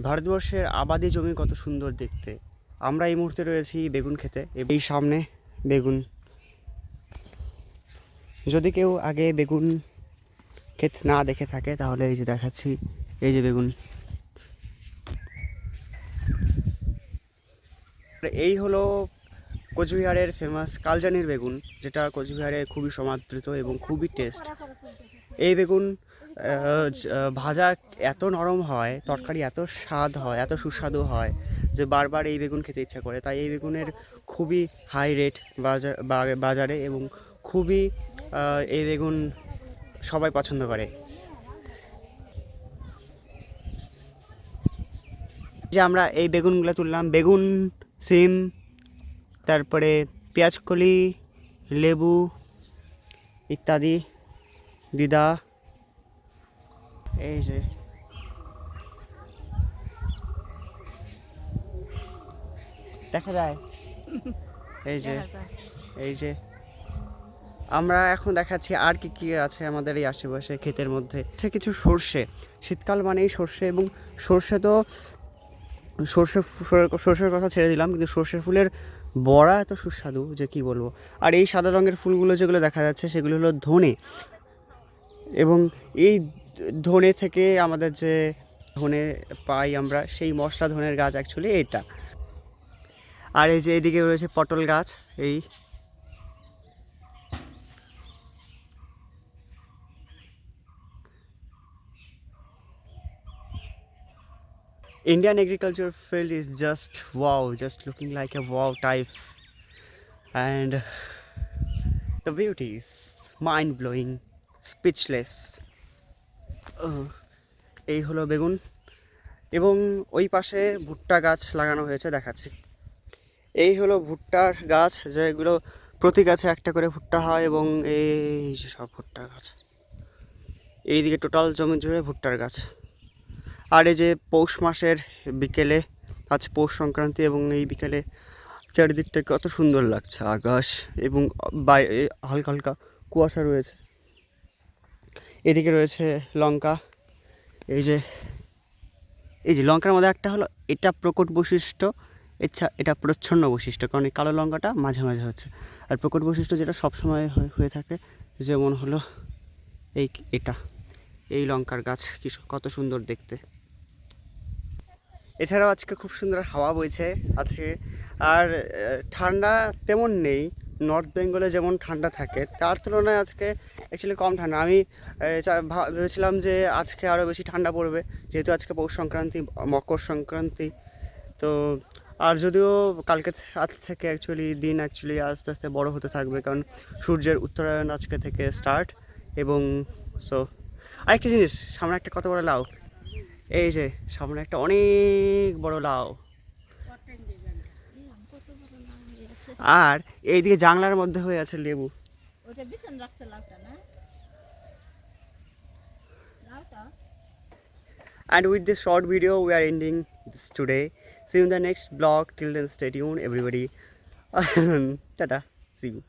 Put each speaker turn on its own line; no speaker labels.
ভারতবর্ষের আবাদি জমি কত সুন্দর দেখতে। আমরা এই মুহূর্তে রয়েছি বেগুন খেতে। এই সামনে বেগুন, যদি কেউ আগে বেগুন ক্ষেত না দেখে থাকে তাহলে এই যে দেখাচ্ছি, এই যে বেগুন। এই হলো কোচবিহারের ফেমাস কালজানির বেগুন, যেটা কোচবিহারে খুবই সমাদৃত এবং খুবই টেস্ট। এই বেগুন ভাজা এত নরম হয়, তরকারি এত স্বাদ হয়, এত সুস্বাদু হয় যে বারবার এই বেগুন খেতে ইচ্ছা করে। তাই এই বেগুনের খুবই হাই রেট বাজারে এবং খুবই এই বেগুন সবাই পছন্দ করে। যে আমরা এই বেগুনগুলো তুললাম, বেগুন, সিম, তারপরে পেঁয়াজকলি, লেবু ইত্যাদি, দিদা। এই যে দেখা যায়, এই যে আমরা এখন দেখাচ্ছি আর কি কি আছে আমাদের এই আশেপাশে ক্ষেতের মধ্যে। কিছু সর্ষে, শীতকাল মানেই সর্ষে, এবং সর্ষে তো সর্ষের কথা ছেড়ে দিলাম, কিন্তু সর্ষে ফুলের বড়া এত সুস্বাদু যে কি বলবো। আর এই সাদা রঙের ফুলগুলো যেগুলো দেখা যাচ্ছে সেগুলো হলো ধনে, এবং এই ধনে থেকে আমাদের যে ধনে পাই আমরা, সেই মশলা ধনের গাছ অ্যাকচুয়ালি এটা। আর এই যে এদিকে রয়েছে পটল গাছ। এই Indian agriculture field is just wow, just looking like a wow type, and the beauty is mind blowing, speechless. এই হলো বেগুন, এবং ওই পাশে ভুট্টা গাছ লাগানো হয়েছে দেখাচ্ছি। এই হলো ভুট্টার গাছ, যেগুলো প্রতি গাছে একটা করে ভুট্টা হয়, এবং এই যে সব ভুট্টার গাছ, এইদিকে টোটাল জমি জুড়ে ভুট্টার গাছ। আর এই যে পৌষ মাসের বিকেলে, আজ পৌষ সংক্রান্তি, এবং এই বিকেলে চারিদিকটা কত সুন্দর লাগছে আকাশ, এবং বাইরে হালকা হালকা কুয়াশা রয়েছে। এদিকে রয়েছে লঙ্কা। এই যে লঙ্কার মধ্যে একটা হলো এটা প্রকট বৈশিষ্ট্য, এটা প্রচ্ছন্ন বৈশিষ্ট্য, কারণ এই কালো লঙ্কাটা মাঝে মাঝে হচ্ছে। আর প্রকট বৈশিষ্ট্য যেটা সবসময় হয়ে থাকে, যেমন হলো এটা এই লঙ্কার গাছ কত সুন্দর দেখতে। এছাড়াও আজকে খুব সুন্দর হাওয়া বইছে আজকে, আর ঠান্ডা তেমন নেই। নর্থ বেঙ্গলে যেমন ঠান্ডা থাকে তার তুলনায় আজকে অ্যাকচুয়ালি কম ঠান্ডা। আমি ভেবেছিলাম যে আজকে আরও বেশি ঠান্ডা পড়বে, যেহেতু আজকে পৌষ সংক্রান্তি, মকর সংক্রান্তি। তো আর যদিও কালকে আজ থেকে দিন আস্তে আস্তে বড় হতে থাকবে, কারণ সূর্যের উত্তরায়ণ আজকে থেকে স্টার্ট। এবং সো আরেকটা জিনিস, সামনে একটা কত বড় লাউ, এই যে সামনে একটা অনেক বড় লাউ। আর এইদিকে জানলার মধ্যে হয়ে আছে লেবু। And with this short video we are ending this today. See you in the next vlog. Till then stay tuned everybody. Tata, see you.